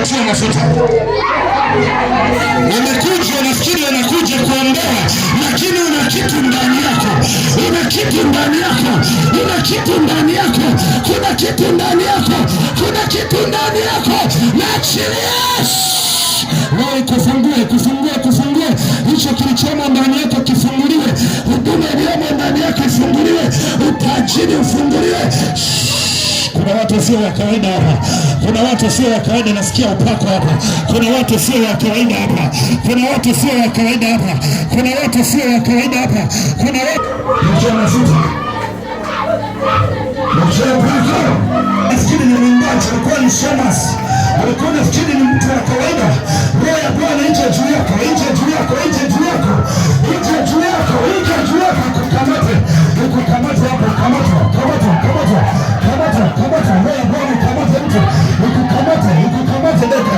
kutiwa mafuta. Wamekuja nafikiri wanakuja kuombea, lakini una kitu ndani yako, una kitu ndani yako, una kitu ndani yako, kuna kitu ndani yako, kuna kitu ndani yako. Na achilia wewe, kufungue hicho kilichomo ndani yako, kifunguliwe. Huduma iliyomo ndani yako ifunguliwe, utajiri ufunguliwe. Kuna watu sio wa kawaida hapa. Kuna watu sio wa kawaida, nasikia upako hapa. Kuna watu sio wa kawaida hapa. Kuna watu sio wa kawaida hapa. Kuna watu sio wa kawaida hapa. Kuna watu nafikiri ni mwimbaji, alikuwa ni Shamas. Alikuwa nafikiri ni mtu wa kawaida. Roho ya Bwana nje juu yako, nje juu yako, nje juu yako, nje juu yako, nje juu yako, kukamate. Kukamate hapo, kamata. Roho ya Bwana kamata mtu. Kukamate deka.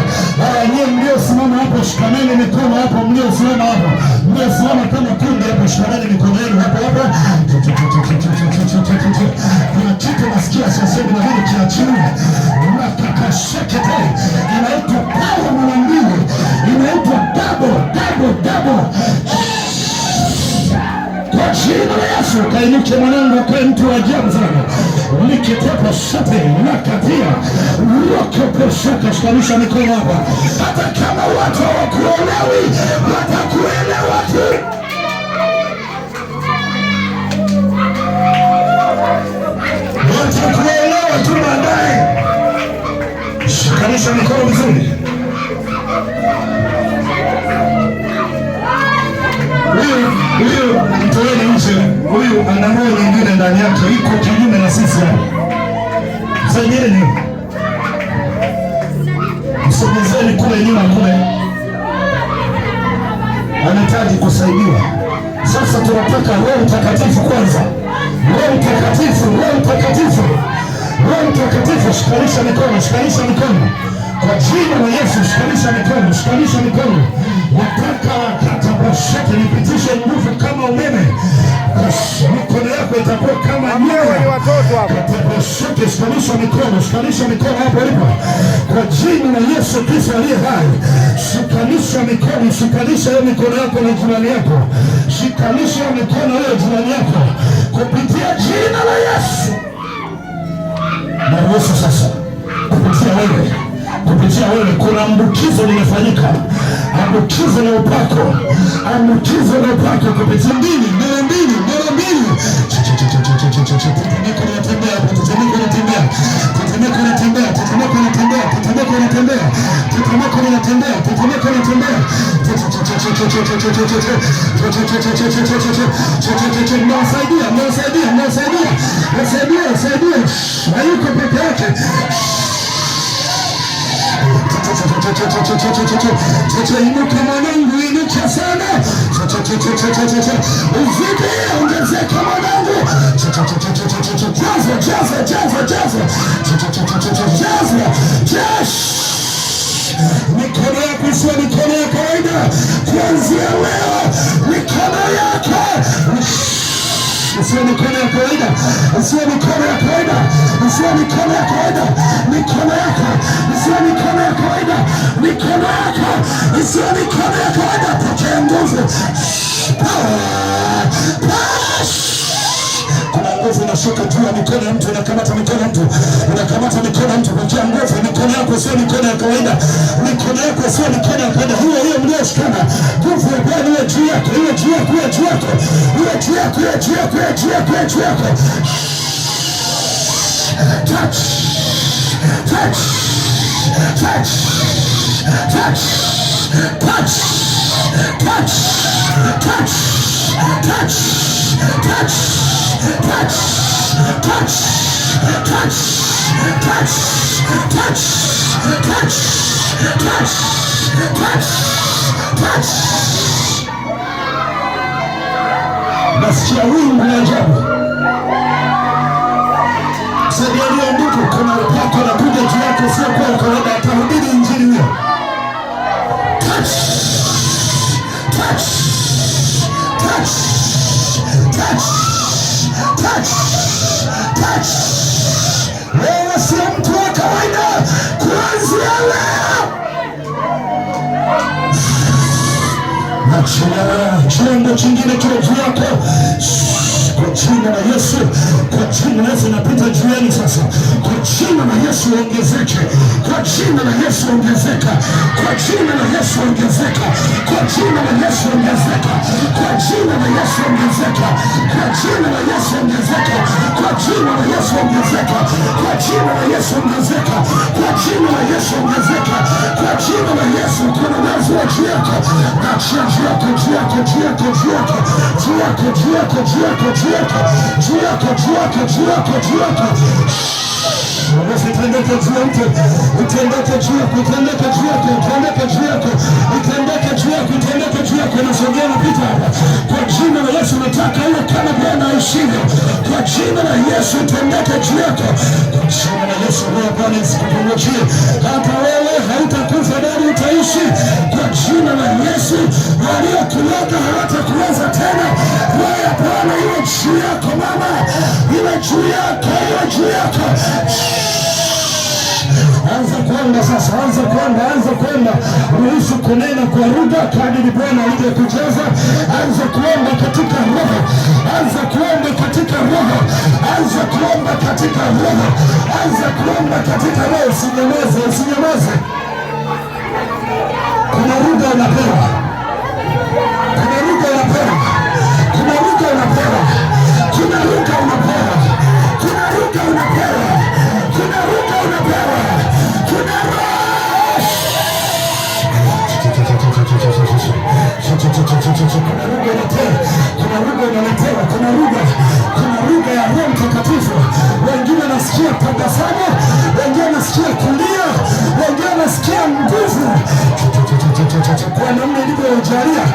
Nyie mliosimama hapo shikaneni mikono hapo, mliosimama hapo. Mliosimama kama kundi hapo, shikaneni mikono yenu hapo. Kuna kitu nasikia sasa hivi na hili kiachiwe. Unakakashekete. Inaitwa power mara mbili. Inaitwa double. Kwa jina la Yesu kainuke mwanangu, kwa mtu wa ajabu sana. Nikitepa shate, nakatia, uroke shaka, shikanisha mikono hapa. Hata kama watu hawakuelewi, watakuelewa tu. Watakuelewa tu baadaye. Shikanisha mikono vizuri. Huyu mtoeni nje. Huyu ana roho nyingine ndani yake, iko kinyume na sisi hapa. Msaidieni. Msogezeni kule nyuma kule. Anahitaji kusaidiwa. Sasa tunataka Roho Mtakatifu kwanza. Roho Mtakatifu, shikanisha mikono. Kwa jina la Yesu, shikanisha mikono. Nataka kataboshete, nipitishe nguvu kama umeme. Mikono yako itakuwa kama nyoya. Kataboshete, shikanisha mikono hapo ulipo. Kwa jina la Yesu Kristo aliye hai, shikanisha hiyo mikono yako na jirani yako. Shikanisha mikono hiyo jirani yako. Kupitia jina la Yesu. Na Yesu sasa, kupitia wewe kuna ambukizo limefanyika. Ambukizo na upako kupitia mbili. Mnasaidia. Hayuko peke yake. Inuka mwanangu, inuka sana. Uzidi ongezeka mwanangu. Jaza. Mikono yako sio mikono ya kawaida. Kuanzia leo mikono yako sio mikono ya kawaida. Pokea nguvu. Kuna nguvu inashuka juu ya mikono ya mtu, unakamata mikono ya mtu. Pokea nguvu. Mikono yako sio mikono ya kawaida. Hiyo mlioshikana, nguvu ya Bwana iwe juu yako. Touch. Nasikia wingu la ajabu. Sadiani ndugu, kuna upako unakuja juu yako, sio kwa kawaida, atahubiri injili hiyo. Touch. Wewe sio mtu wa kawaida. Kuanzia leo Chombo chingine kile juu yako kwa jina la Yesu, kwa jina la Yesu napita juu yenu sasa. Kwa jina la Yesu ongezeke, kwa jina la Yesu ongezeka, kwa jina la Yesu ongezeka, kwa jina la Yesu ongezeka, kwa jina la Yesu ongezeka, kwa jina la Yesu ongezeka, kwa jina la Yesu ongezeka, kwa jina la Yesu ongezeka, kwa jina la Yesu ongezeka, kwa jina la Yesu. Kuna uwezo wa juu yako na juu yako, juu yako, juu yako, juu yako, juu yako, juu yako, juu yako, juu yako, juu yako, juu yako, juu yako, juu yako. Utendeke juu ya mtu, utendeke juu yako, utendeke juu yako, utendeke juu yako, utendeke juu yako, utendeke juu yako. Nasogea napita hapa kwa jina la Yesu. Nataka uwe kama Bwana aishivyo. Kwa jina la Yesu utendeke juu yako. Kwa jina la Yesu roho Bwana isikupungukie. Hata wewe hautakufa bali utaishi. Kwa jina la Yesu waliokuloga hawatakuweza tena. Roho ya Bwana iwe juu yako mama, iwe juu yako, iwe juu yako. Anza kwenda sasa, anza kwenda, anza kwenda. Ruhusu kunena kwa lugha kadiri Bwana alivyokujaza. Anza kuomba katika roho, anza kuomba katika roho, anza kuomba katika roho, anza kuomba katika roho. Usinyamaze, usinyamaze. Kuna lugha unapewa, kuna lugha unapewa, kuna lugha unapewa, kuna lugha unapewa, kuna lugha unapewa, kuna lugha unapewa, kuna kuna lugha ya Roho Mtakatifu. Wengine nasikia tabasamu, wengine nasikia kulia, wengine nasikia nguvu kwa namna ilivyojalia.